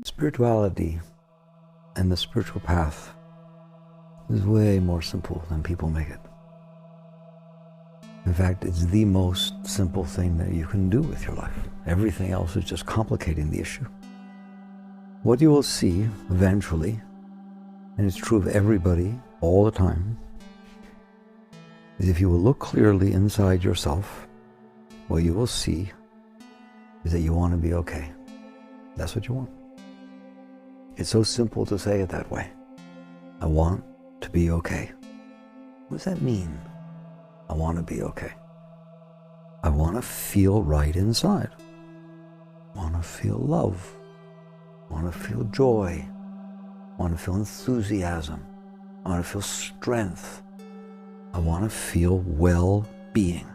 Spirituality and the spiritual path is way more simple than people make it. In fact, it's the most simple thing that you can do with your life. Everything else is just complicating the issue. What you will see eventually, and it's true of everybody all the time, is if you will look clearly inside yourself, what you will see is that you want to be okay. That's what you want. It's so simple to say it that way. I want to be okay. What does that mean? I want to be okay. I want to feel right inside. I want to feel love. I want to feel joy. I want to feel enthusiasm. I want to feel strength. I want to feel well-being.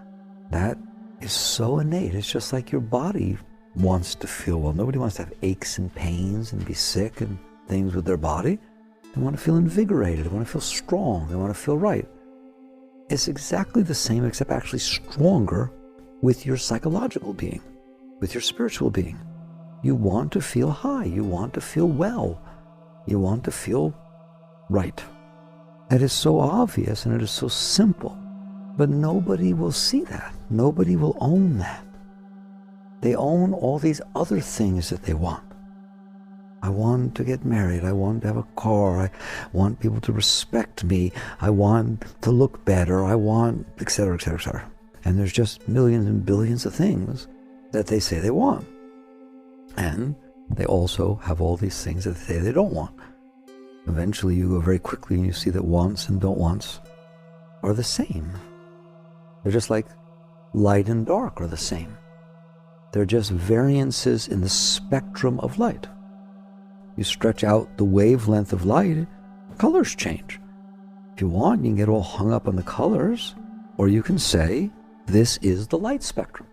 That is so innate. It's just like your body wants to feel well. Nobody wants to have aches and pains and be sick and things with their body. They want to feel invigorated. They want to feel strong. They want to feel right. It's exactly the same, except actually stronger with your psychological being, with your spiritual being. You want to feel high. You want to feel well. You want to feel right. That is so obvious and it is so simple, but nobody will see that. Nobody will own that. They own all these other things that they want. I want to get married. I want to have a car. I want people to respect me. I want to look better. I want, etc., etc., etc. And there's just millions and billions of things that they say they want. And they also have all these things that they say they don't want. Eventually you go very quickly and you see that wants and don't wants are the same. They're just like light and dark are the same. They're just variances in the spectrum of light. You stretch out the wavelength of light, colors change. If you want, you can get all hung up on the colors, or you can say, this is the light spectrum.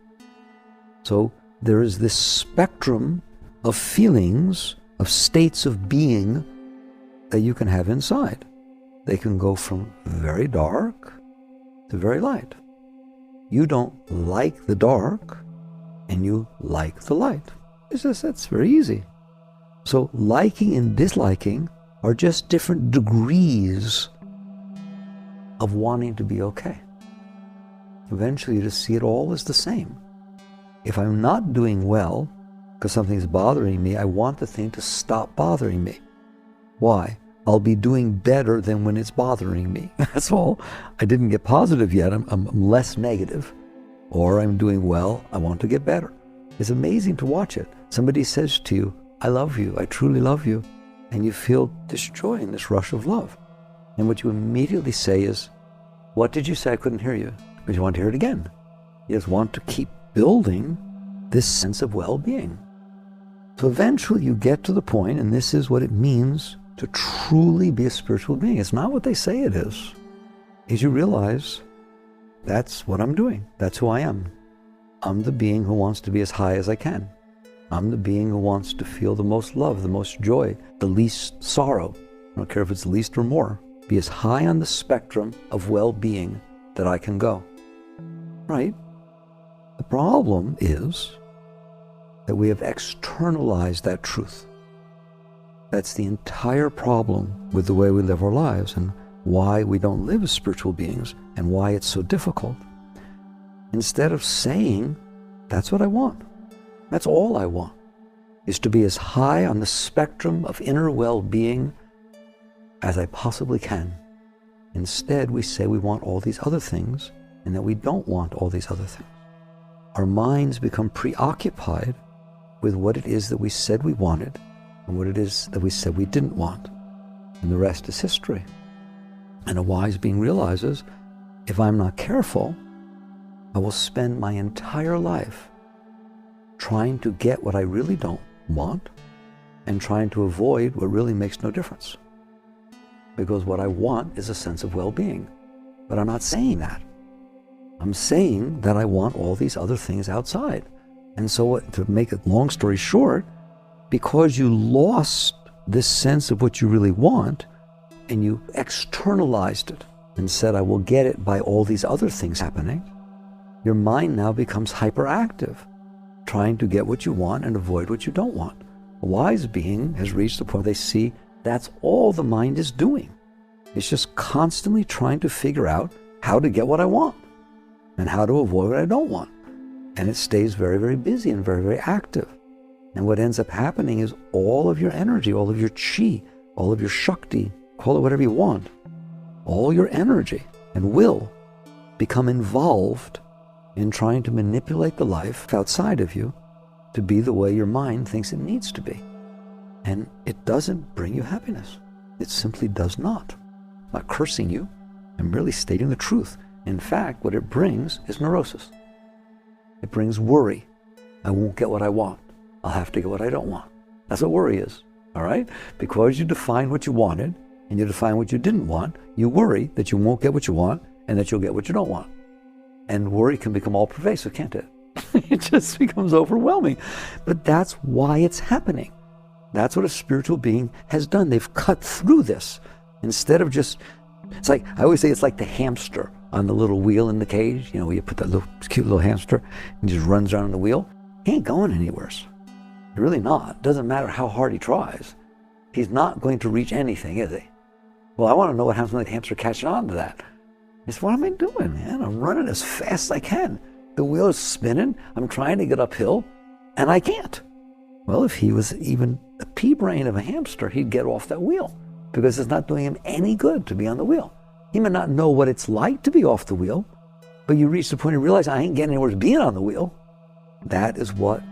So there is this spectrum of feelings, of states of being that you can have inside. They can go from very dark to very light. You don't like the dark, and you like the light. That's very easy. So liking and disliking are just different degrees of wanting to be okay. Eventually you just see it all as the same. If I'm not doing well because something's bothering me, I want the thing to stop bothering me. Why? I'll be doing better than when it's bothering me. That's all. I didn't get positive yet. I'm less negative. Or I'm doing well. I want to get better. It's amazing to watch it. Somebody says to you, I love you. I truly love you. And you feel this joy and this rush of love. And what you immediately say is, what did you say? I couldn't hear you. Because you want to hear it again. You just want to keep building this sense of well-being. So eventually you get to the point, and this is what it means to truly be a spiritual being. It's not what they say it is you realize that's what I'm doing. That's who I am. I'm the being who wants to be as high as I can. I'm the being who wants to feel the most love, the most joy, the least sorrow. I don't care if it's least or more. Be as high on the spectrum of well-being that I can go. Right? The problem is that we have externalized that truth. That's the entire problem with the way we live our lives and why we don't live as spiritual beings and why it's so difficult. Instead of saying, that's what I want. That's all I want, is to be as high on the spectrum of inner well-being as I possibly can. Instead, we say we want all these other things and that we don't want all these other things. Our minds become preoccupied with what it is that we said we wanted and what it is that we said we didn't want. And the rest is history. And a wise being realizes, if I'm not careful, I will spend my entire life trying to get what I really don't want and trying to avoid what really makes no difference. Because what I want is a sense of well-being. But I'm not saying that. I'm saying that I want all these other things outside. And so to make a long story short, because you lost this sense of what you really want and you externalized it and said, I will get it by all these other things happening, your mind now becomes hyperactive, trying to get what you want and avoid what you don't want. A wise being has reached the point where they see that's all the mind is doing. It's just constantly trying to figure out how to get what I want and how to avoid what I don't want. And it stays very, very busy and very, very active. And what ends up happening is all of your energy, all of your chi, all of your shakti, call it whatever you want, all your energy and will become involved in trying to manipulate the life outside of you to be the way your mind thinks it needs to be. And it doesn't bring you happiness. It simply does not. I'm not cursing you. I'm really stating the truth. In fact, what it brings is neurosis. It brings worry. I won't get what I want. I'll have to get what I don't want. That's what worry is, all right? Because you define what you wanted and you define what you didn't want, you worry that you won't get what you want and that you'll get what you don't want. And worry can become all pervasive, can't it? It just becomes overwhelming. But that's why it's happening. That's what a spiritual being has done. They've cut through this. Instead of just, it's like, I always say it's like the hamster on the little wheel in the cage. You know, where you put that little cute little hamster and just runs around on the wheel. He ain't going anywhere. Really not. It doesn't matter how hard he tries. He's not going to reach anything, is he? Well, I want to know what happens when the hamster catches on to that. He says, what am I doing, man? I'm running as fast as I can. The wheel is spinning. I'm trying to get uphill, and I can't. Well, if he was even a pea brain of a hamster, he'd get off that wheel because it's not doing him any good to be on the wheel. He may not know what it's like to be off the wheel, but you reach the point and realize I ain't getting anywhere being on the wheel. That is what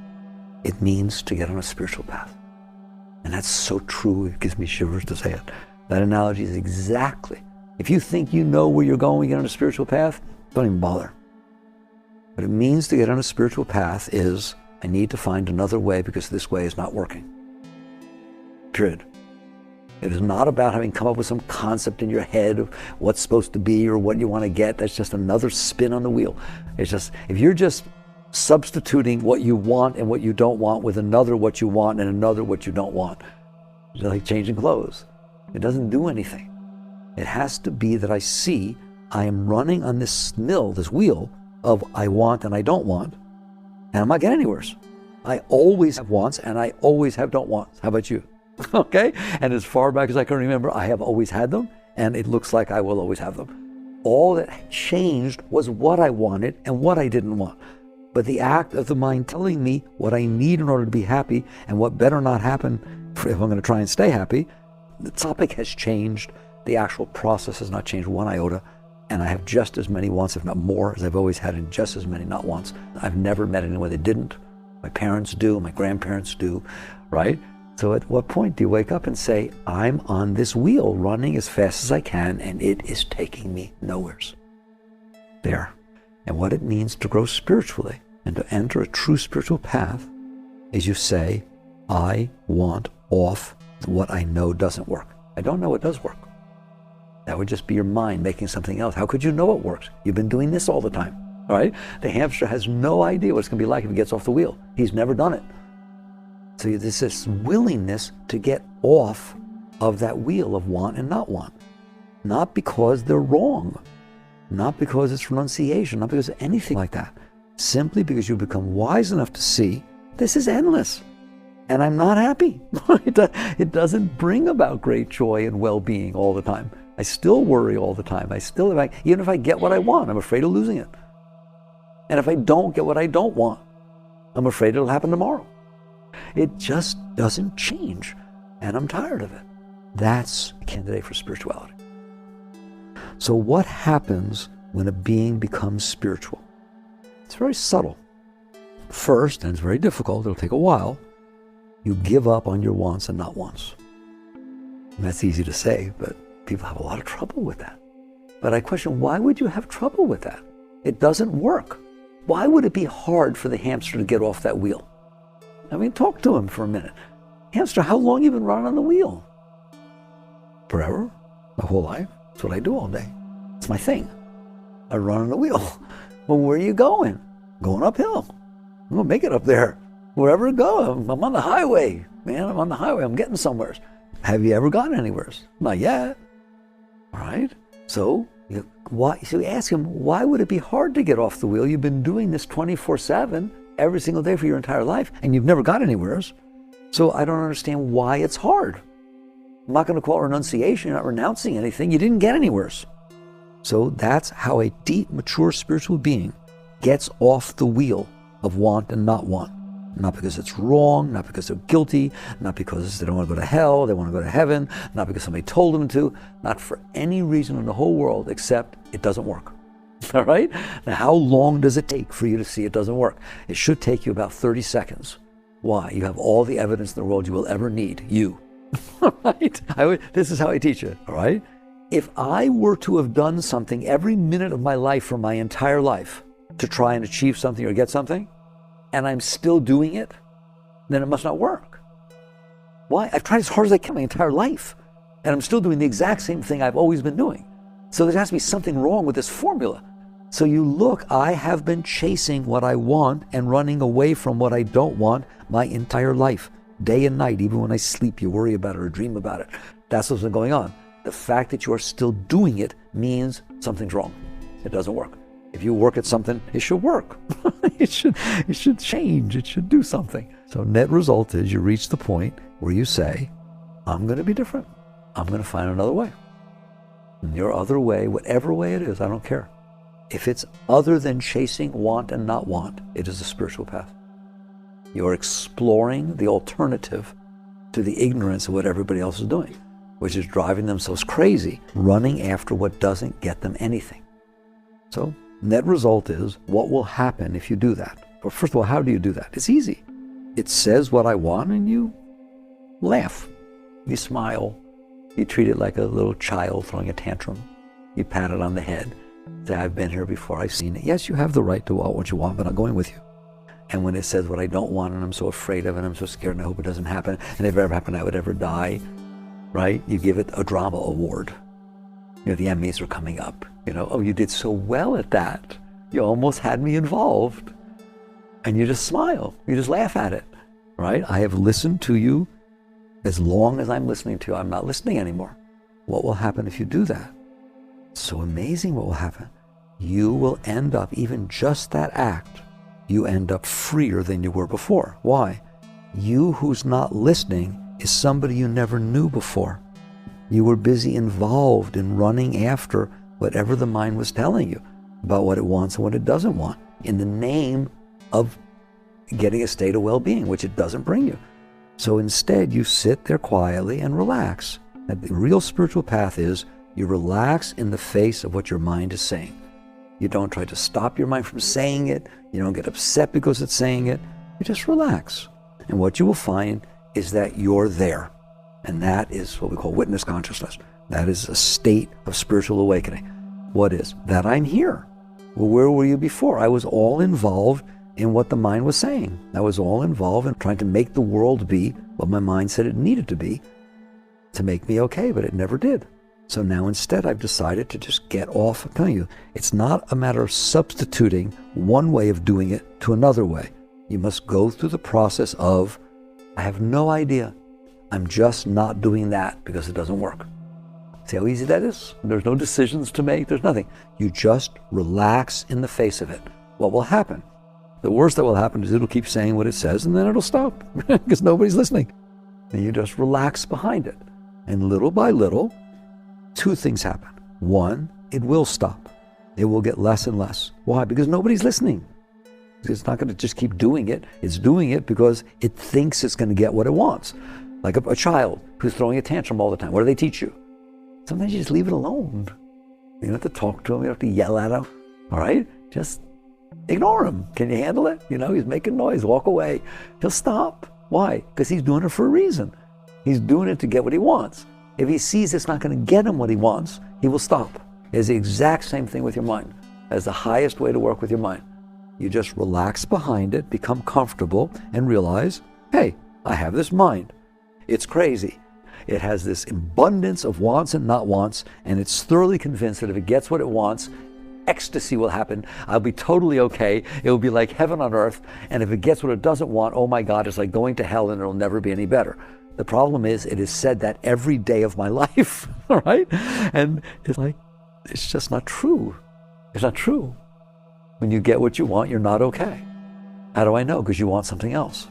it means to get on a spiritual path. And that's so true, it gives me shivers to say it. That analogy is exactly, if you think you know where you're going when you get on a spiritual path, don't even bother. What it means to get on a spiritual path is, I need to find another way because this way is not working. Period. It is not about having come up with some concept in your head of what's supposed to be or what you want to get. That's just another spin on the wheel. It's just, if you're just substituting what you want and what you don't want with another what you want and another what you don't want, it's like changing clothes. It doesn't do anything. It has to be that I see I am running on this mill, this wheel of I want and I don't want, and I'm not getting anywhere. I always have wants and I always have don't wants. How about you? Okay? And as far back as I can remember, I have always had them, and it looks like I will always have them. All that changed was what I wanted and what I didn't want. But the act of the mind telling me what I need in order to be happy and what better not happen if I'm going to try and stay happy, the topic has changed. The actual process has not changed one iota. And I have just as many wants, if not more, as I've always had, and just as many not wants. I've never met anyone that didn't. My parents do, my grandparents do, right? So at what point do you wake up and say, I'm on this wheel running as fast as I can and it is taking me nowheres? There. And what it means to grow spiritually and to enter a true spiritual path is you say, I want off what I know doesn't work. I don't know it does work. That would just be your mind making something else. How could you know it works? You've been doing this all the time, all right? The hamster has no idea what it's going to be like if it gets off the wheel. He's never done it. So there's this willingness to get off of that wheel of want and not want. Not because they're wrong, not because it's renunciation, not because of anything like that. Simply because you become wise enough to see this is endless and I'm not happy. It doesn't bring about great joy and well-being all the time. I still worry all the time. Even if I get what I want, I'm afraid of losing it. And if I don't get what I don't want, I'm afraid it'll happen tomorrow. It just doesn't change, and I'm tired of it. That's a candidate for spirituality. So what happens when a being becomes spiritual? It's very subtle. First, and it's very difficult, it'll take a while, you give up on your wants and not wants. And that's easy to say, but people have a lot of trouble with that. But I question, why would you have trouble with that? It doesn't work. Why would it be hard for the hamster to get off that wheel? I mean, talk to him for a minute. Hamster, how long have you been running on the wheel? Forever, my whole life. That's what I do all day. It's my thing. I run on the wheel. Well, where are you going? Going uphill. I'm gonna make it up there. Wherever I go, I'm on the highway. Man, I'm on the highway. I'm getting somewhere. Have you ever gotten anywhere? Not yet. All right. So you ask him, why would it be hard to get off the wheel? You've been doing this 24/7 every single day for your entire life, and you've never got anywhere. So I don't understand why it's hard. I'm not going to call it renunciation. You're not renouncing anything. You didn't get anywhere. So that's how a deep, mature spiritual being gets off the wheel of want and not want. Not because it's wrong, not because they're guilty, not because they don't want to go to hell, they want to go to heaven, not because somebody told them to, not for any reason in the whole world except it doesn't work. All right? Now, how long does it take for you to see it doesn't work? It should take you about 30 seconds. Why? You have all the evidence in the world you will ever need. You. All right? This is how I teach it. All right? If I were to have done something every minute of my life for my entire life to try and achieve something or get something, and I'm still doing it, then it must not work. Why? I've tried as hard as I can my entire life, and I'm still doing the exact same thing I've always been doing. So there has to be something wrong with this formula. So you look, I have been chasing what I want and running away from what I don't want my entire life, day and night. Even when I sleep, you worry about it or dream about it. That's what's been going on. The fact that you are still doing it means something's wrong. It doesn't work. If you work at something, it should work. It should change. It should do something. So net result is you reach the point where you say, I'm going to be different. I'm going to find another way. And your other way, whatever way it is, I don't care. If it's other than chasing want and not want, it is a spiritual path. You're exploring the alternative to the ignorance of what everybody else is doing, which is driving themselves crazy, running after what doesn't get them anything. So net result is, what will happen if you do that? Well, first of all, how do you do that? It's easy. It says what I want and you laugh. You smile. You treat it like a little child throwing a tantrum. You pat it on the head. Say, I've been here before, I've seen it. Yes, you have the right to want what you want, but I'm going with you. And when it says what I don't want and I'm so afraid of it, and I'm so scared and I hope it doesn't happen, and if it ever happened I would ever die, right? You give it a drama award. You know, the Emmys are coming up. You know, oh, you did so well at that. You almost had me involved. And you just smile. You just laugh at it, right? I have listened to you. As long as I'm listening to you, I'm not listening anymore. What will happen if you do that? It's so amazing what will happen. You will end up, even just that act, you end up freer than you were before. Why? You who's not listening is somebody you never knew before. You were busy involved in running after whatever the mind was telling you about what it wants and what it doesn't want in the name of getting a state of well-being, which it doesn't bring you. So instead, you sit there quietly and relax. And the real spiritual path is you relax in the face of what your mind is saying. You don't try to stop your mind from saying it. You don't get upset because it's saying it. You just relax. And what you will find is that you're there. And that is what we call witness consciousness. That is a state of spiritual awakening. What is? That I'm here. Well, where were you before? I was all involved in what the mind was saying. I was all involved in trying to make the world be what my mind said it needed to be to make me okay, but it never did. So now instead I've decided to just get off. I'm telling you, it's not a matter of substituting one way of doing it to another way. You must go through the process of, I have no idea. I'm just not doing that because it doesn't work. See how easy that is? There's no decisions to make. There's nothing. You just relax in the face of it. What will happen? The worst that will happen is it'll keep saying what it says and then it'll stop because nobody's listening. And you just relax behind it. And little by little, two things happen. One, it will stop. It will get less and less. Why? Because nobody's listening. It's not going to just keep doing it. It's doing it because it thinks it's going to get what it wants. Like a child who's throwing a tantrum all the time. What do they teach you? Sometimes you just leave it alone. You don't have to talk to him. You don't have to yell at him. All right? Just ignore him. Can you handle it? You know, he's making noise. Walk away. He'll stop. Why? Because he's doing it for a reason. He's doing it to get what he wants. If he sees it's not going to get him what he wants, he will stop. It's the exact same thing with your mind. That's the highest way to work with your mind. You just relax behind it, become comfortable, and realize, hey, I have this mind. It's crazy. It has this abundance of wants and not wants, and it's thoroughly convinced that if it gets what it wants, ecstasy will happen. I'll be totally okay. It will be like heaven on earth. And if it gets what it doesn't want, oh my God, it's like going to hell and it'll never be any better. The problem is it is said that every day of my life, all right? And it's like, it's just not true. It's not true. When you get what you want, you're not okay. How do I know? Because you want something else.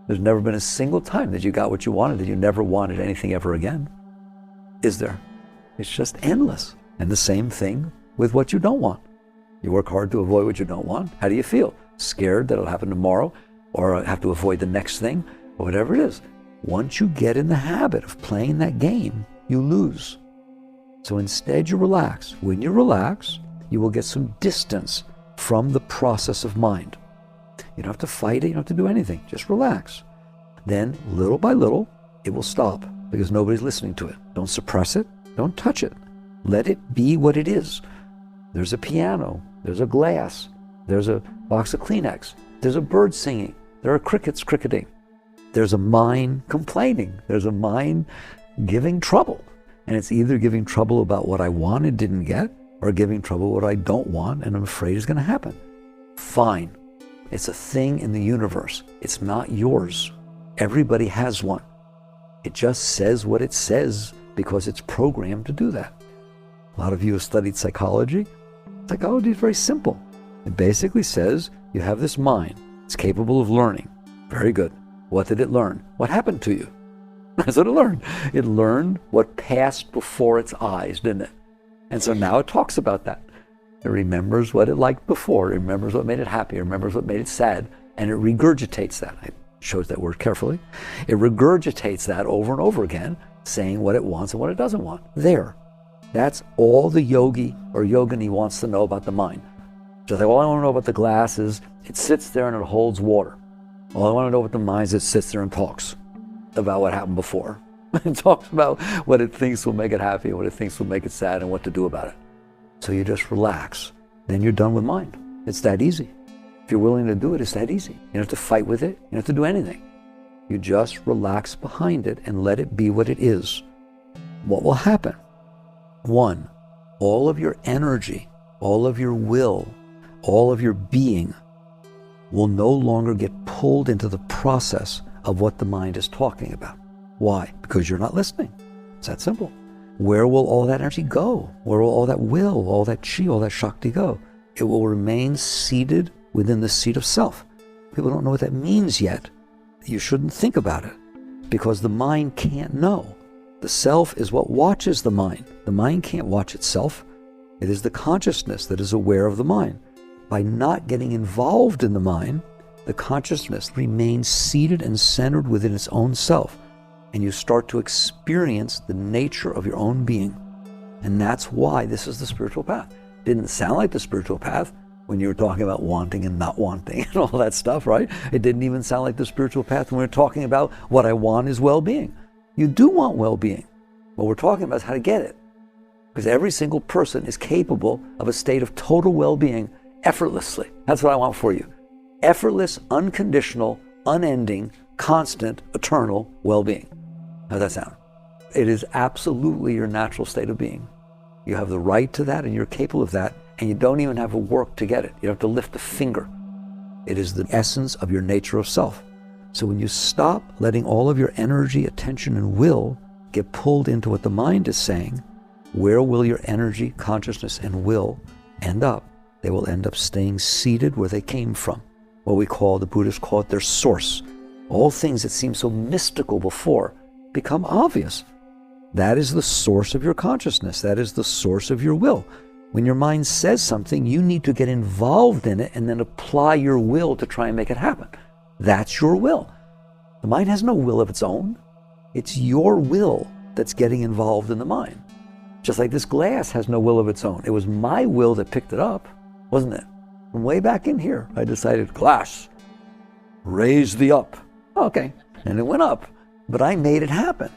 There's never been a single time that you got what you wanted, that you never wanted anything ever again. Is there? It's just endless. And the same thing with what you don't want. You work hard to avoid what you don't want. How do you feel? Scared that it'll happen tomorrow, or have to avoid the next thing, or whatever it is. Once you get in the habit of playing that game, you lose. So instead you relax. When you relax, you will get some distance from the process of mind. You don't have to fight it, you don't have to do anything. Just relax. Then, little by little, it will stop because nobody's listening to it. Don't suppress it. Don't touch it. Let it be what it is. There's a piano. There's a glass. There's a box of Kleenex. There's a bird singing. There are crickets cricketing. There's a mind complaining. There's a mind giving trouble. And it's either giving trouble about what I want and didn't get, or giving trouble what I don't want and I'm afraid is going to happen. Fine. It's a thing in the universe. It's not yours. Everybody has one. It just says what it says because it's programmed to do that. A lot of you have studied psychology. Psychology is very simple. It basically says you have this mind. It's capable of learning. Very good. What did it learn? What happened to you? That's what it learned. It learned what passed before its eyes, didn't it? And so now it talks about that. It remembers what it liked before. It remembers what made it happy. It remembers what made it sad. And it regurgitates that. I chose that word carefully. It regurgitates that over and over again, saying what it wants and what it doesn't want. There. That's all the yogi or yogini wants to know about the mind. Just like, all I want to know about the glass is it sits there and it holds water. All I want to know about the mind is it sits there and talks about what happened before. It talks about what it thinks will make it happy and what it thinks will make it sad and what to do about it. So you just relax. Then you're done with mind. It's that easy. If you're willing to do it, it's that easy. You don't have to fight with it. You don't have to do anything. You just relax behind it and let it be what it is. What will happen? 1, all of your energy, all of your will, all of your being will no longer get pulled into the process of what the mind is talking about. Why? Because you're not listening. It's that simple. Where will all that energy go? Where will all that will, all that chi, all that shakti go? It will remain seated within the seat of self. People don't know what that means yet. You shouldn't think about it because the mind can't know. The self is what watches the mind. The mind can't watch itself. It is the consciousness that is aware of the mind. By not getting involved in the mind, the consciousness remains seated and centered within its own self. And you start to experience the nature of your own being. And that's why this is the spiritual path. Didn't sound like the spiritual path when you were talking about wanting and not wanting and all that stuff, right? It didn't even sound like the spiritual path when we were talking about what I want is well-being. You do want well-being. What we're talking about is how to get it. Because every single person is capable of a state of total well-being effortlessly. That's what I want for you. Effortless, unconditional, unending, constant, eternal well-being. How does that sound? It is absolutely your natural state of being. You have the right to that and you're capable of that, and you don't even have to work to get it. You don't have to lift a finger. It is the essence of your nature of self. So when you stop letting all of your energy, attention, and will get pulled into what the mind is saying, where will your energy, consciousness, and will end up? They will end up staying seated where they came from. What the Buddhists call it their source. All things that seemed so mystical before become obvious. That is the source of your consciousness. That is the source of your will. When your mind says something, you need to get involved in it and then apply your will to try and make it happen. That's your will. The mind has no will of its own. It's your will that's getting involved in the mind. Just like this glass has no will of its own. It was my will that picked it up, wasn't it? From way back in here, I decided, glass, raise thee up. Okay, and it went up, but I made it happen.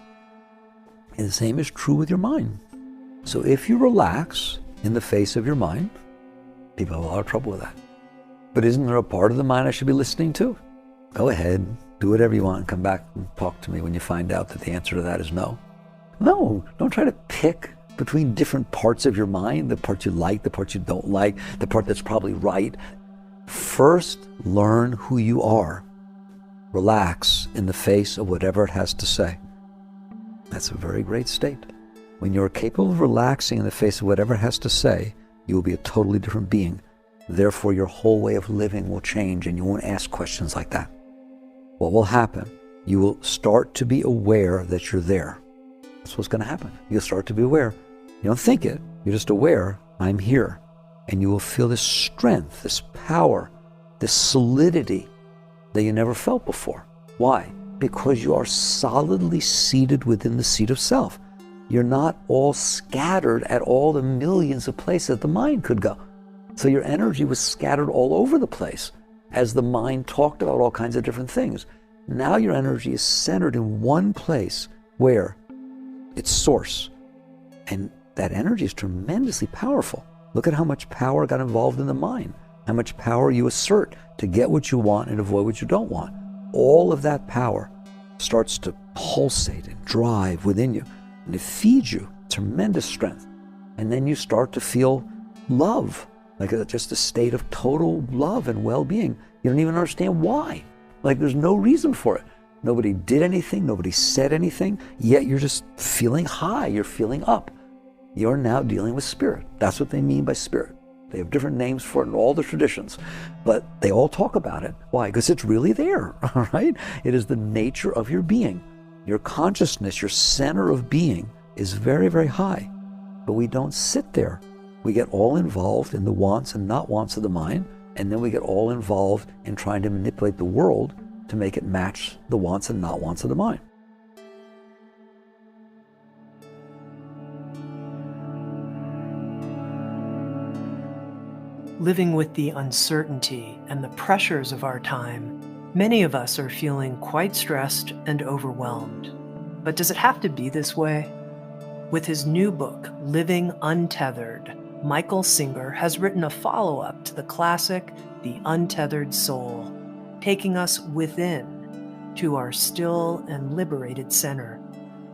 And the same is true with your mind. So if you relax in the face of your mind, people have a lot of trouble with that. But isn't there a part of the mind I should be listening to? Go ahead, do whatever you want, and come back and talk to me when you find out that the answer to that is no. No, don't try to pick between different parts of your mind, the part you like, the part you don't like, the part that's probably right. First, learn who you are. Relax in the face of whatever it has to say. That's a very great state. When you're capable of relaxing in the face of whatever it has to say, you will be a totally different being. Therefore, your whole way of living will change and you won't ask questions like that. what will happen? You will start to be aware that you're there. That's what's going to happen. You'll start to be aware. You don't think it. You're just aware, I'm here. And you will feel this strength, this power, this solidity that you never felt before. Why? Because you are solidly seated within the seat of self. You're not all scattered at all the millions of places the mind could go. So your energy was scattered all over the place as the mind talked about all kinds of different things. Now your energy is centered in one place where it's source. And that energy is tremendously powerful. Look at how much power got involved in the mind, how much power you assert to get what you want and avoid what you don't want. All of that power starts to pulsate and drive within you, and it feeds you tremendous strength. And then you start to feel love, like just a state of total love and well-being. You don't even understand why. Like there's no reason for it. Nobody did anything, nobody said anything, yet you're just feeling high, you're feeling up. You're now dealing with spirit. That's what they mean by spirit. They have different names for it in all the traditions, but they all talk about it. Why? Because it's really there, all right? It is the nature of your being. Your consciousness, your center of being is very, very high, but we don't sit there. We get all involved in the wants and not wants of the mind, and then we get all involved in trying to manipulate the world to make it match the wants and not wants of the mind. Living with the uncertainty and the pressures of our time, many of us are feeling quite stressed and overwhelmed. But does it have to be this way? With his new book, Living Untethered, Michael Singer has written a follow-up to the classic, The Untethered Soul, taking us within to our still and liberated center.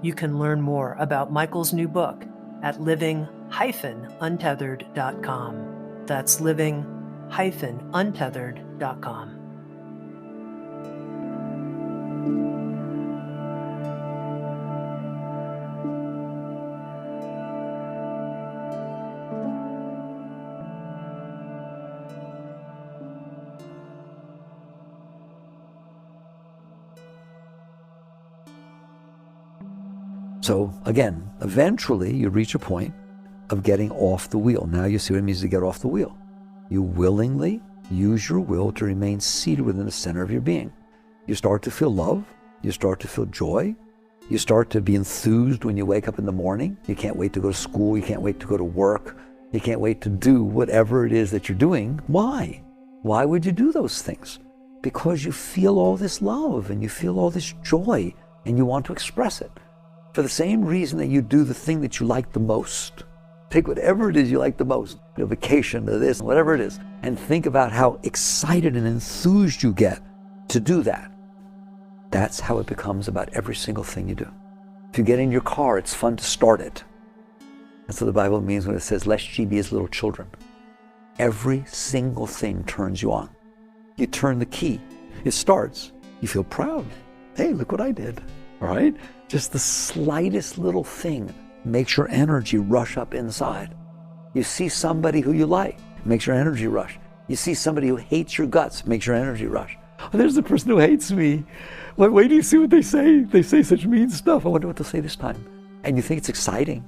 You can learn more about Michael's new book at living-untethered.com. That's living-untethered.com. So again, eventually you reach a point of getting off the wheel. Now you see what it means to get off the wheel. You willingly use your will to remain seated within the center of your being. You start to feel love. You start to feel joy. You start to be enthused when you wake up in the morning. You can't wait to go to school. You can't wait to go to work. You can't wait to do whatever it is that you're doing. Why? Why would you do those things? Because you feel all this love and you feel all this joy and you want to express it. For the same reason that you do the thing that you like the most. Take whatever it is you like the most, a vacation or this, whatever it is, and think about how excited and enthused you get to do that. That's how it becomes about every single thing you do. If you get in your car, it's fun to start it. That's what the Bible means when it says, lest ye be as little children. Every single thing turns you on. You turn the key, it starts, you feel proud. Hey, look what I did, all right? Just the slightest little thing makes your energy rush up inside. You see somebody who you like, makes your energy rush. You see somebody who hates your guts, makes your energy rush. Oh, there's the person who hates me. Wait do you see what they say? They say such mean stuff. I wonder what they'll say this time. And you think it's exciting.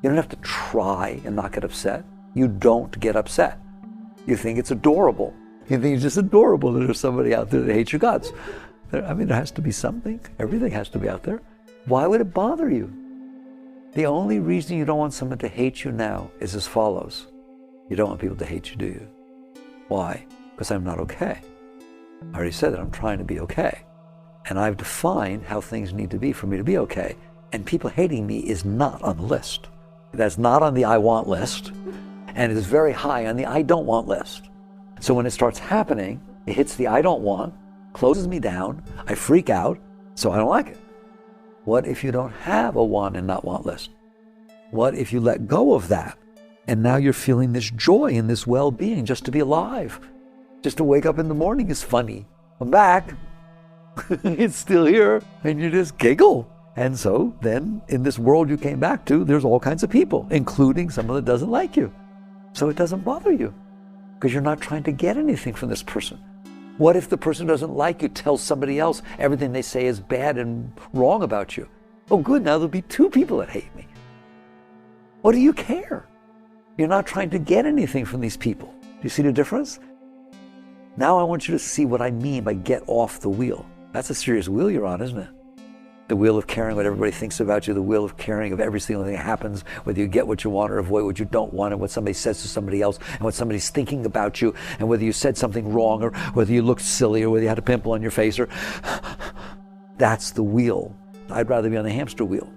You don't have to try and not get upset. You don't get upset. You think it's adorable. You think it's just adorable that there's somebody out there that hates your guts. I mean, there has to be something. Everything has to be out there. Why would it bother you? The only reason you don't want someone to hate you now is as follows. You don't want people to hate you, do you? Why? Because I'm not okay. I already said that I'm trying to be okay. And I've defined how things need to be for me to be okay. And people hating me is not on the list. That's not on the I want list. And it is very high on the I don't want list. So when it starts happening, it hits the I don't want, closes me down, I freak out, so I don't like it. What if you don't have a want and not want list? What if you let go of that and now you're feeling this joy and this well-being just to be alive? Just to wake up in the morning is funny. I'm back. It's still here and you just giggle. And so then in this world you came back to, there's all kinds of people, including someone that doesn't like you. So it doesn't bother you because you're not trying to get anything from this person. What if the person who doesn't like you tells somebody else everything they say is bad and wrong about you? Oh good, now there'll be 2 people that hate me. What do you care? You're not trying to get anything from these people. Do you see the difference? Now I want you to see what I mean by get off the wheel. That's a serious wheel you're on, isn't it? The wheel of caring what everybody thinks about you, the wheel of caring of every single thing that happens, whether you get what you want or avoid what you don't want, and what somebody says to somebody else, and what somebody's thinking about you, and whether you said something wrong, or whether you looked silly, or whether you had a pimple on your face, or that's the wheel. I'd rather be on the hamster wheel.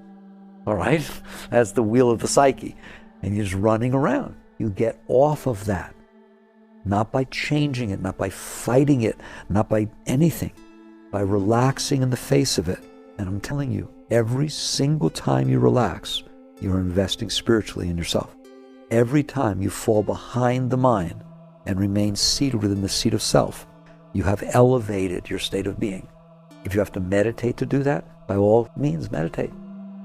All right? That's the wheel of the psyche. And you're just running around. You get off of that. Not by changing it, not by fighting it, not by anything. By relaxing in the face of it. And I'm telling you, every single time you relax, you're investing spiritually in yourself. Every time you fall behind the mind and remain seated within the seat of self, you have elevated your state of being. If you have to meditate to do that, by all means, meditate.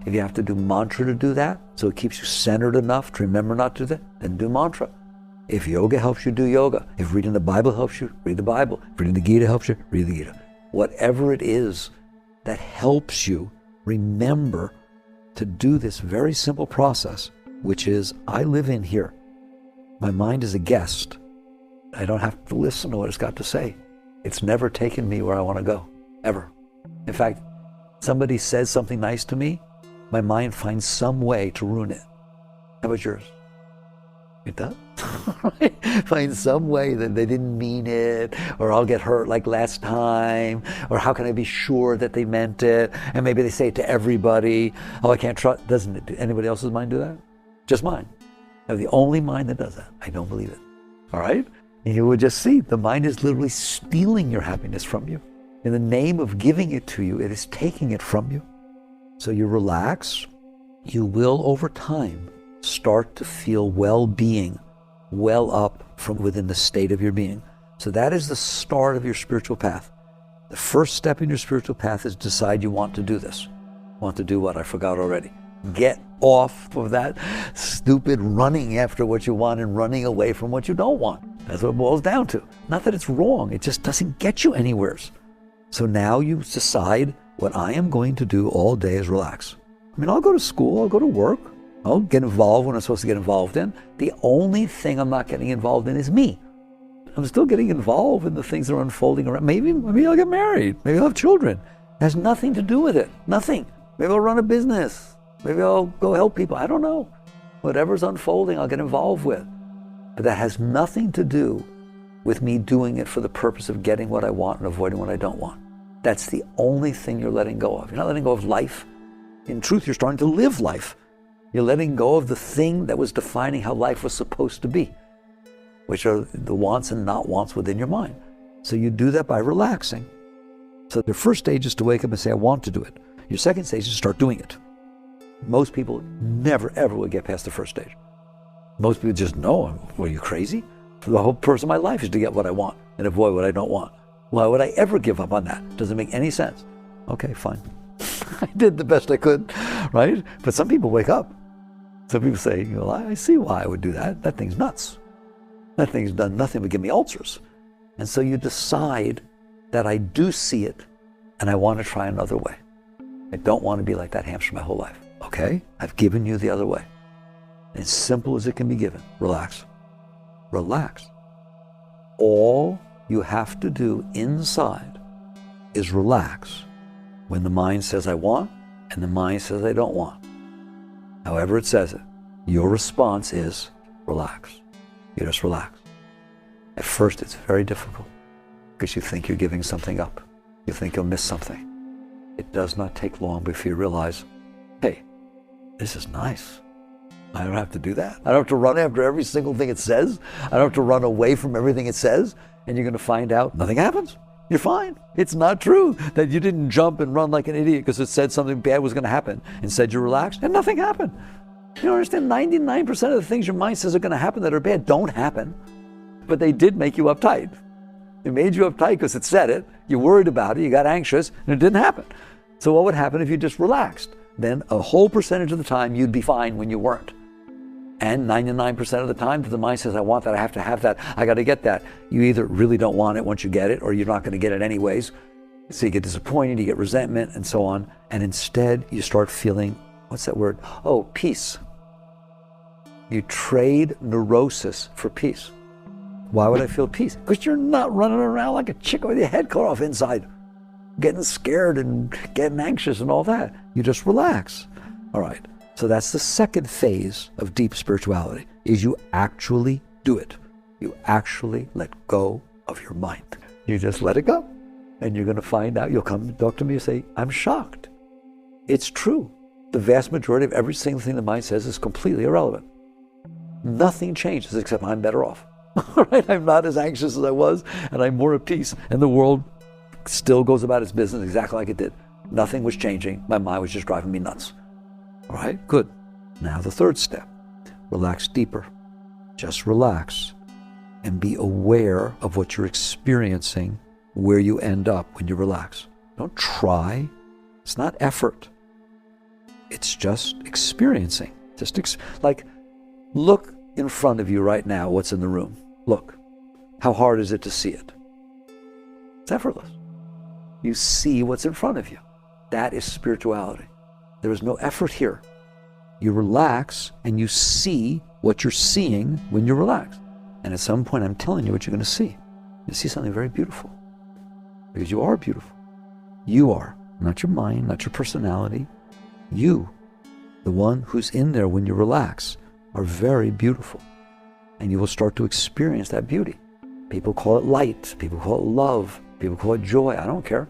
If you have to do mantra to do that, so it keeps you centered enough to remember not to do that, then do mantra. If yoga helps you, do yoga. If reading the Bible helps you, read the Bible. If reading the Gita helps you, read the Gita. Whatever it is that helps you remember to do this very simple process, which is, I live in here. My mind is a guest. I don't have to listen to what it's got to say. It's never taken me where I want to go, ever. In fact, somebody says something nice to me, my mind finds some way to ruin it. How about yours? It does? Find some way that they didn't mean it, or I'll get hurt like last time, or how can I be sure that they meant it? And maybe they say it to everybody. Oh, I can't trust. Doesn't it? Anybody else's mind do that? Just mine. I'm the only mind that does that. I don't believe it. All right? And you would just see the mind is literally stealing your happiness from you. In the name of giving it to you, it is taking it from you. So you relax. You will, over time, start to feel well-being well up from within the state of your being. So that is the start of your spiritual path. The first step in your spiritual path is decide you want to do this. Want to do what? I forgot already. Get off of that stupid running after what you want and running away from what you don't want. That's what it boils down to. Not that it's wrong, it just doesn't get you anywhere. So now you decide, what I am going to do all day is relax. I mean, I'll go to school, I'll go to work, I'll get involved when I'm supposed to get involved in. The only thing I'm not getting involved in is me. I'm still getting involved in the things that are unfolding around. Maybe I'll get married. Maybe I'll have children. It has nothing to do with it. Nothing. Maybe I'll run a business. Maybe I'll go help people. I don't know. Whatever's unfolding, I'll get involved with. But that has nothing to do with me doing it for the purpose of getting what I want and avoiding what I don't want. That's the only thing you're letting go of. You're not letting go of life. In truth, you're starting to live life. You're letting go of the thing that was defining how life was supposed to be, which are the wants and not wants within your mind. So you do that by relaxing. So the first stage is to wake up and say, I want to do it. Your second stage is to start doing it. Most people never, ever will get past the first stage. Most people just know, are you crazy? For the whole purpose of my life is to get what I want and avoid what I don't want. Why would I ever give up on that? Doesn't make any sense. Okay, fine. I did the best I could, right? But some people wake up. Some people say, well, I see why I would do that. That thing's nuts. That thing's done nothing but give me ulcers. And so you decide that I do see it and I want to try another way. I don't want to be like that hamster my whole life. Okay, I've given you the other way. As simple as it can be given. Relax. Relax. All you have to do inside is relax when the mind says I want and the mind says I don't want. However it says it, your response is relax. You just relax. At first it's very difficult because you think you're giving something up. You think you'll miss something. It does not take long before you realize, hey, this is nice. I don't have to do that. I don't have to run after every single thing it says. I don't have to run away from everything it says. And you're going to find out nothing happens. You're fine. It's not true that you didn't jump and run like an idiot because it said something bad was going to happen. Instead, you relaxed and nothing happened. You don't understand, 99% of the things your mind says are going to happen that are bad don't happen. But they did make you uptight. It made you uptight because it said it. You worried about it. You got anxious and it didn't happen. So what would happen if you just relaxed? Then a whole percentage of the time you'd be fine when you weren't. And 99% of the time, the mind says, I want that, I have to have that, I got to get that. You either really don't want it once you get it, or you're not going to get it anyways. So you get disappointed, you get resentment, and so on. And instead, you start feeling, what's that word? Oh, peace. You trade neurosis for peace. Why would I feel peace? Because you're not running around like a chicken with your head cut off inside, getting scared and getting anxious and all that. You just relax. All right. So that's the second phase of deep spirituality, is you actually do it. You actually let go of your mind. You just let it go. And you're going to find out, you'll come and talk to me and say, I'm shocked. It's true. The vast majority of every single thing the mind says is completely irrelevant. Nothing changes except I'm better off. All right? I'm not as anxious as I was, and I'm more at peace. And the world still goes about its business exactly like it did. Nothing was changing. My mind was just driving me nuts. All right, good. Now the third step, relax deeper. Just relax and be aware of what you're experiencing, where you end up when you relax. Don't try. It's not effort. It's just experiencing. Like, look in front of you right now, what's in the room. Look. How hard is it to see it? It's effortless. You see what's in front of you. That is spirituality. There is no effort here. You relax and you see what you're seeing when you relax. And at some point, I'm telling you what you're going to see. You see something very beautiful. Because you are beautiful. You are. Not your mind, not your personality. You, the one who's in there when you relax, are very beautiful. And you will start to experience that beauty. People call it light. People call it love. People call it joy. I don't care.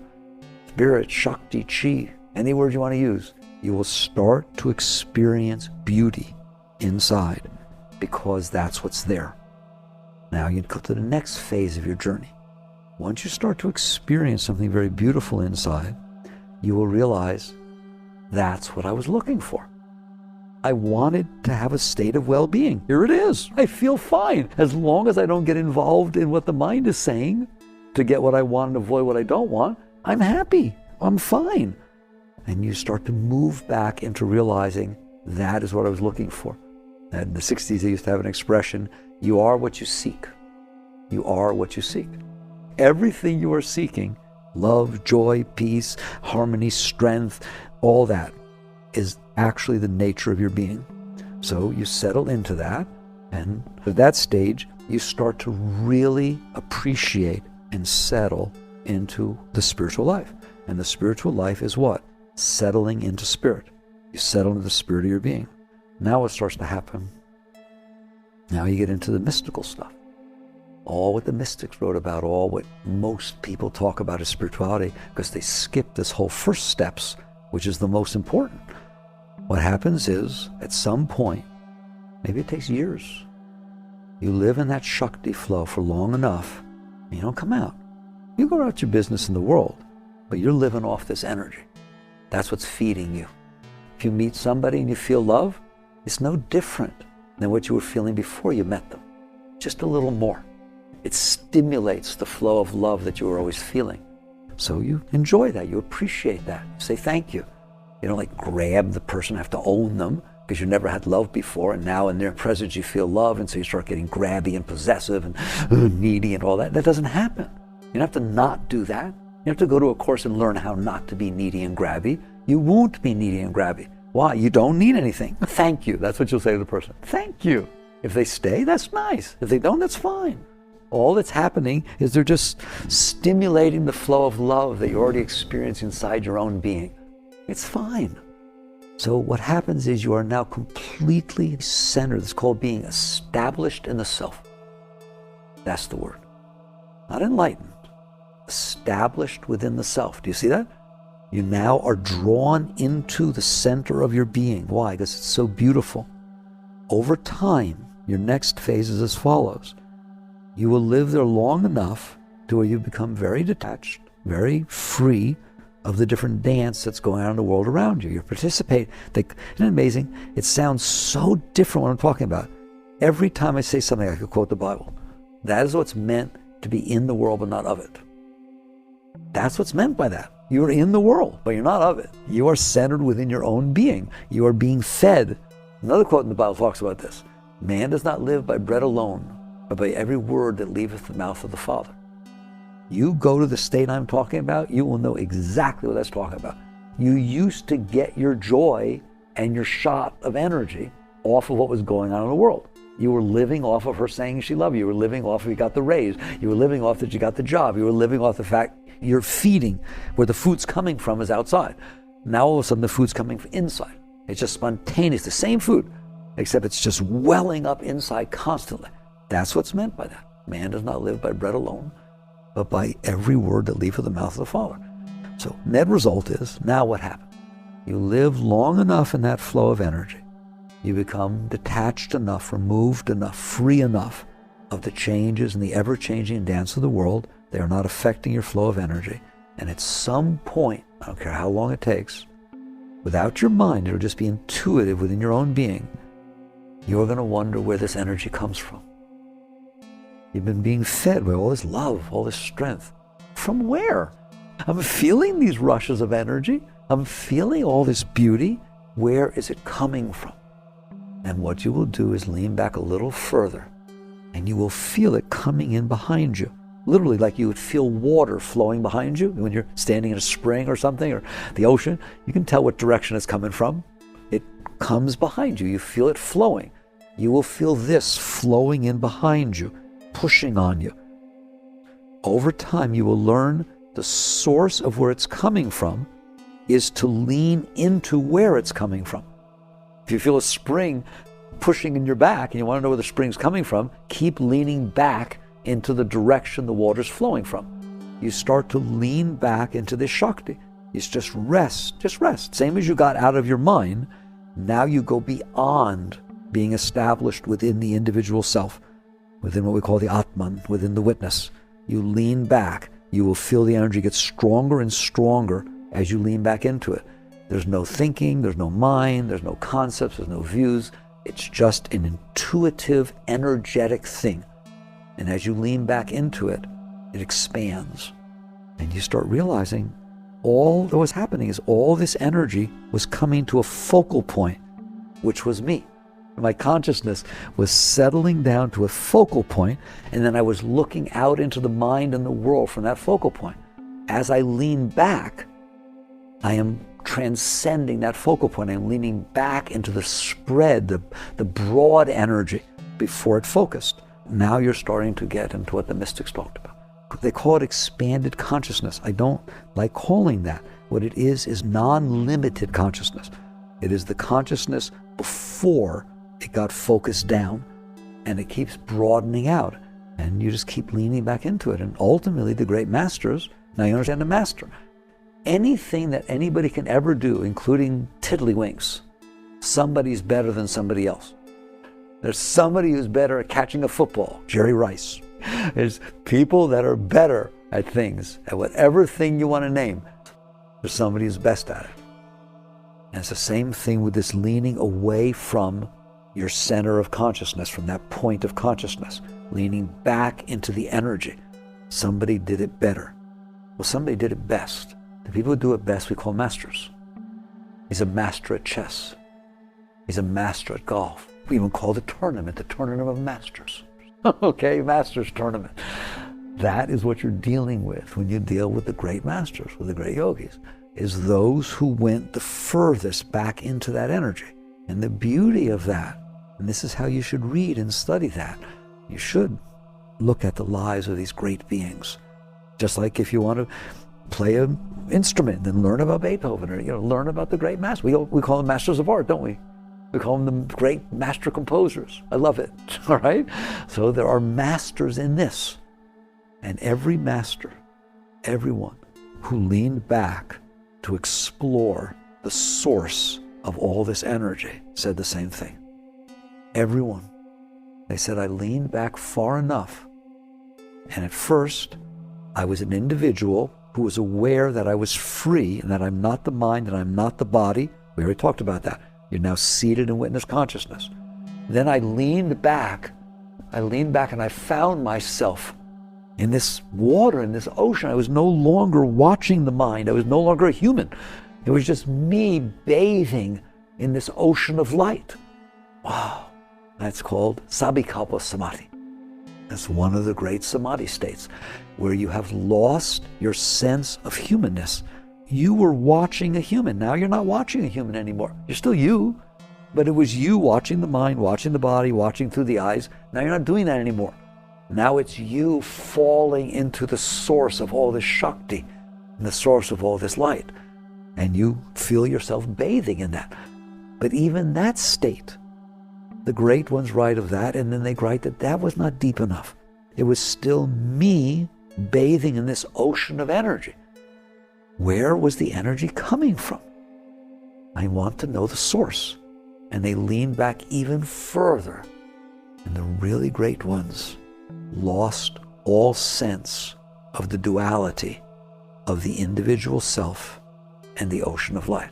Spirit, Shakti, Chi, any word you want to use. You will start to experience beauty inside because that's what's there. Now you go to the next phase of your journey. Once you start to experience something very beautiful inside, you will realize that's what I was looking for. I wanted to have a state of well-being. Here it is. I feel fine. As long as I don't get involved in what the mind is saying to get what I want and avoid what I don't want, I'm happy. I'm fine. And you start to move back into realizing that is what I was looking for. And in the 60s, they used to have an expression, you are what you seek. You are what you seek. Everything you are seeking, love, joy, peace, harmony, strength, all that is actually the nature of your being. So you settle into that, and at that stage, you start to really appreciate and settle into the spiritual life. And the spiritual life is what? Settling into spirit. You settle into the spirit of your being. Now what starts to happen? Now you get into the mystical stuff. All what the mystics wrote about, all what most people talk about is spirituality, because they skip this whole first steps, which is the most important. What happens is, at some point, maybe it takes years, you live in that Shakti flow for long enough, and you don't come out. You go about your business in the world, but you're living off this energy. That's what's feeding you. If you meet somebody and you feel love, it's no different than what you were feeling before you met them. Just a little more. It stimulates the flow of love that you were always feeling. So you enjoy that, you appreciate that, you say thank you. You don't like grab the person, have to own them, because you never had love before, and now in their presence you feel love, and so you start getting grabby and possessive and needy and all that. That doesn't happen. You don't have to not do that. You have to go to a course and learn how not to be needy and grabby. You won't be needy and grabby. Why? You don't need anything. Thank you. That's what you'll say to the person. Thank you. If they stay, that's nice. If they don't, that's fine. All that's happening is they're just stimulating the flow of love that you already experience inside your own being. It's fine. So what happens is you are now completely centered. It's called being established in the self. That's the word. Not enlightened. Established within the self. Do you see that? You now are drawn into the center of your being. Why? Because it's so beautiful. Over time, your next phase is as follows. You will live there long enough to where you become very detached, very free of the different dance that's going on in the world around you. You participate. Isn't it amazing? It sounds so different what I'm talking about. Every time I say something, I could quote the Bible. That is what's meant to be in the world but not of it. That's what's meant by that. You are in the world, but you're not of it. You are centered within your own being. You are being fed. Another quote in the Bible talks about this. Man does not live by bread alone, but by every word that leaveth the mouth of the Father. You go to the state I'm talking about, you will know exactly what that's talking about. You used to get your joy and your shot of energy off of what was going on in the world. You were living off of her saying she loved you. You were living off of you got the raise. You were living off that you got the job. You were living off the fact you're feeding. Where the food's coming from is outside. Now all of a sudden the food's coming from inside. It's just spontaneous, the same food, except it's just welling up inside constantly. That's what's meant by that. Man does not live by bread alone, but by every word that leaveth the mouth of the Father. So net result is, now what happens? You live long enough in that flow of energy. You become detached enough, removed enough, free enough of the changes and the ever-changing dance of the world. They are not affecting your flow of energy. And at some point, I don't care how long it takes, without your mind, it'll just be intuitive within your own being, you're going to wonder where this energy comes from. You've been being fed with all this love, all this strength. From where? I'm feeling these rushes of energy. I'm feeling all this beauty. Where is it coming from? And what you will do is lean back a little further, and you will feel it coming in behind you. Literally like you would feel water flowing behind you when you're standing in a spring or something, or the ocean. You can tell what direction it's coming from. It comes behind you. You feel it flowing. You will feel this flowing in behind you, pushing on you. Over time, you will learn the source of where it's coming from is to lean into where it's coming from. If you feel a spring pushing in your back and you want to know where the spring's coming from, keep leaning back into the direction the water's flowing from. You start to lean back into this Shakti. It's just rest. Same as you got out of your mind, now you go beyond being established within the individual self, within what we call the Atman, within the witness. You lean back. You will feel the energy get stronger and stronger as you lean back into it. There's no thinking, there's no mind, there's no concepts, there's no views. It's just an intuitive, energetic thing. And as you lean back into it, it expands. And you start realizing all that was happening is all this energy was coming to a focal point, which was me. My consciousness was settling down to a focal point, and then I was looking out into the mind and the world from that focal point. As I lean back, I am transcending that focal point. I'm leaning back into the spread, the broad energy before it focused. Now you're starting to get into what the mystics talked about. They call it expanded consciousness. I don't like calling that. What it is non-limited consciousness. It is the consciousness before it got focused down, and it keeps broadening out. And you just keep leaning back into it. And ultimately, the great masters, now you understand the master. Anything that anybody can ever do, including tiddlywinks, somebody's better than somebody else. There's somebody who's better at catching a football, Jerry Rice. There's people that are better at things, at whatever thing you want to name. There's somebody who's best at it. And it's the same thing with this leaning away from your center of consciousness, from that point of consciousness, leaning back into the energy. Somebody did it better. Well, somebody did it best. The people who do it best we call masters. He's a master at chess. He's a master at golf. We even call the tournament of masters. Okay, masters tournament. That is what you're dealing with when you deal with the great masters, with the great yogis, is those who went the furthest back into that energy. And the beauty of that, and this is how you should read and study that, you should look at the lives of these great beings. Just like if you want to play an instrument, then learn about Beethoven, or learn about the great masters. We call them masters of art, don't we? We call them the great master composers. I love it, all right? So there are masters in this. And every master, everyone who leaned back to explore the source of all this energy said the same thing. Everyone. They said, I leaned back far enough. And at first, I was an individual who was aware that I was free and that I'm not the mind and I'm not the body. We already talked about that. You're now seated in witness consciousness. Then I leaned back and I found myself in this water, in this ocean. I was no longer watching the mind. I was no longer a human. It was just me bathing in this ocean of light. Wow. That's called Sabikalpa Samadhi. That's one of the great samadhi states where you have lost your sense of humanness. You were watching a human. Now you're not watching a human anymore. You're still you, but it was you watching the mind, watching the body, watching through the eyes. Now you're not doing that anymore. Now it's you falling into the source of all this Shakti and the source of all this light. And you feel yourself bathing in that. But even that state, the great ones write of that, and then they write that that was not deep enough. It was still me bathing in this ocean of energy. Where was the energy coming from? I want to know the source. And they lean back even further. And the really great ones lost all sense of the duality of the individual self and the ocean of light.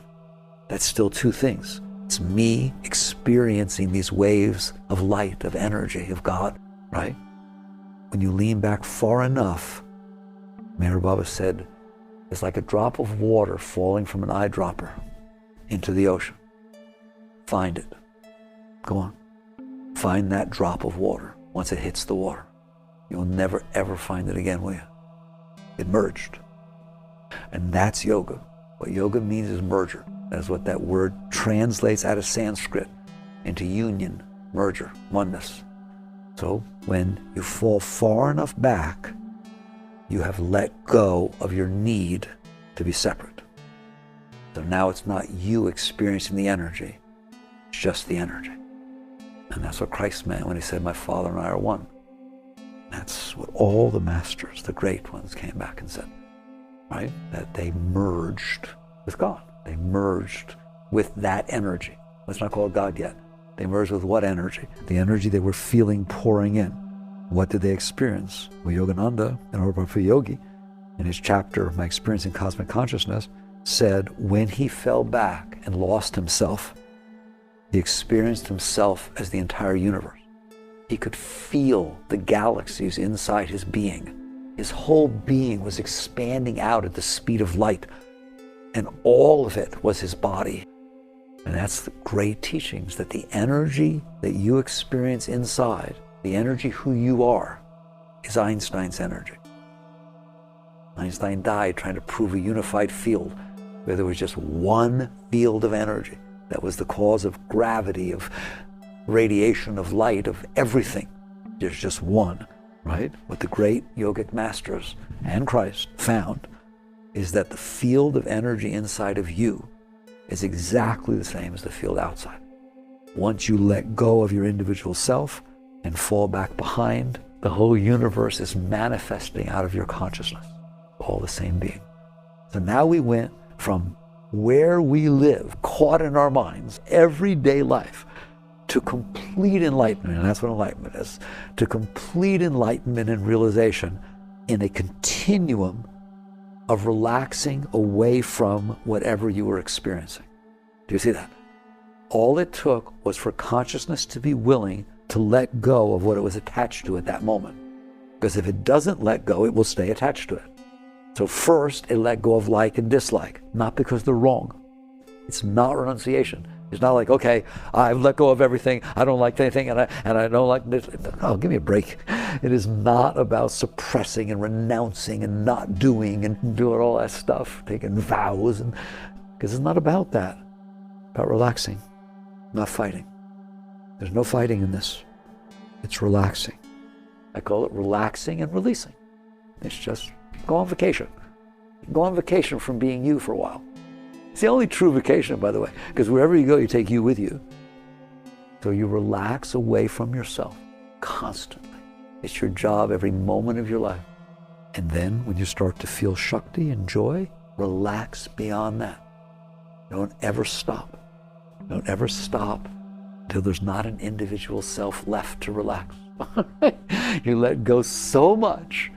That's still two things. It's me experiencing these waves of light, of energy, of God, right? When you lean back far enough, Meher Baba said, it's like a drop of water falling from an eyedropper into the ocean. Find it. Go on. Find that drop of water once it hits the water. You'll never ever find it again, will you? It merged. And that's yoga. What yoga means is merger. That's what that word translates out of Sanskrit into union, merger, oneness. So when you fall far enough back, you have let go of your need to be separate. So now it's not you experiencing the energy, it's just the energy. And that's what Christ meant when he said, my Father and I are one. That's what all the masters, the great ones, came back and said, right? That they merged with God. They merged with that energy. Let's not call it God yet. They merged with what energy? The energy they were feeling pouring in. What did they experience? Well, Yogananda, an Orpa Yogi, in his chapter, My Experience in Cosmic Consciousness, said when he fell back and lost himself, he experienced himself as the entire universe. He could feel the galaxies inside his being. His whole being was expanding out at the speed of light, and all of it was his body. And that's the great teachings, that the energy that you experience inside, the energy who you are, is Einstein's energy. Einstein died trying to prove a unified field where there was just one field of energy that was the cause of gravity, of radiation, of light, of everything. There's just one, right? What the great yogic masters and Christ found is that the field of energy inside of you is exactly the same as the field outside. Once you let go of your individual self and fall back behind, the whole universe is manifesting out of your consciousness, all the same being. So now we went from where we live, caught in our minds, everyday life, to complete enlightenment, and that's what enlightenment is, to complete enlightenment and realization in a continuum of relaxing away from whatever you were experiencing. Do you see that? All it took was for consciousness to be willing to let go of what it was attached to at that moment. Because if it doesn't let go, it will stay attached to it. So first, it let go of like and dislike, not because they're wrong. It's not renunciation. It's not like, okay, I've let go of everything, I don't like anything, and I don't like this. Oh, give me a break. It is not about suppressing and renouncing and not doing and doing all that stuff, taking vows, because it's not about that. It's about relaxing, not fighting. There's no fighting in this. It's relaxing. I call it relaxing and releasing. It's just go on vacation. Go on vacation from being you for a while. It's the only true vacation, by the way, because wherever you go, you take you with you. So you relax away from yourself constantly. It's your job every moment of your life. And then when you start to feel Shakti and joy, relax beyond that. Don't ever stop. Don't ever stop until there's not an individual self left to relax. You let go so much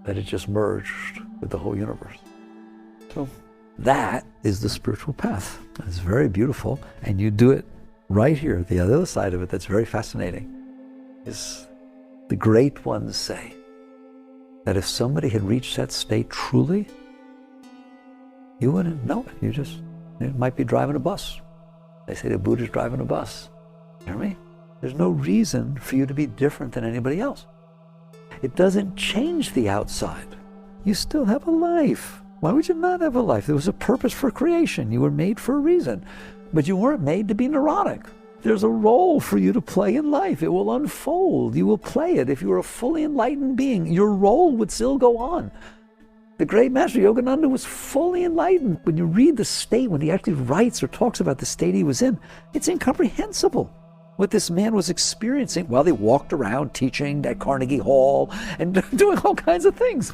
that it just merged with the whole universe. So that is the spiritual path. It's very beautiful, and you do it right here. The other side of it that's very fascinating is the great ones say that if somebody had reached that state truly, you wouldn't know it. You might be driving a bus. They say the Buddha's driving a bus. You hear me? There's no reason for you to be different than anybody else. It doesn't change the outside. You still have a life. Why would you not have a life? There was a purpose for creation. You were made for a reason. But you weren't made to be neurotic. There's a role for you to play in life. It will unfold. You will play it. If you were a fully enlightened being, your role would still go on. The great master Yogananda was fully enlightened. When you read the state, when he actually writes or talks about the state he was in, it's incomprehensible what this man was experiencing while they walked around teaching at Carnegie Hall and doing all kinds of things.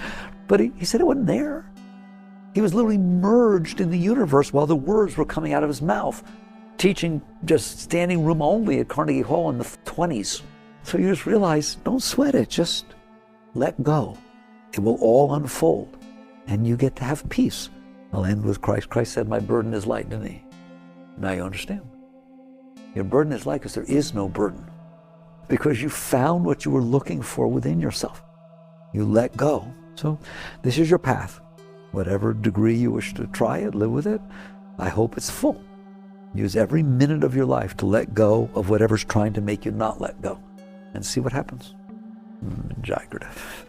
But he said it wasn't there. He was literally merged in the universe while the words were coming out of his mouth, teaching just standing room only at Carnegie Hall in the 20s. So you just realize, don't sweat it, just let go. It will all unfold, and you get to have peace. I'll end with Christ. Christ said, my burden is light, didn't he? Now you understand. Your burden is light because there is no burden. Because you found what you were looking for within yourself. You let go. So this is your path. Whatever degree you wish to try it, live with it, I hope it's full. Use every minute of your life to let go of whatever's trying to make you not let go and see what happens. Jai Gurudev.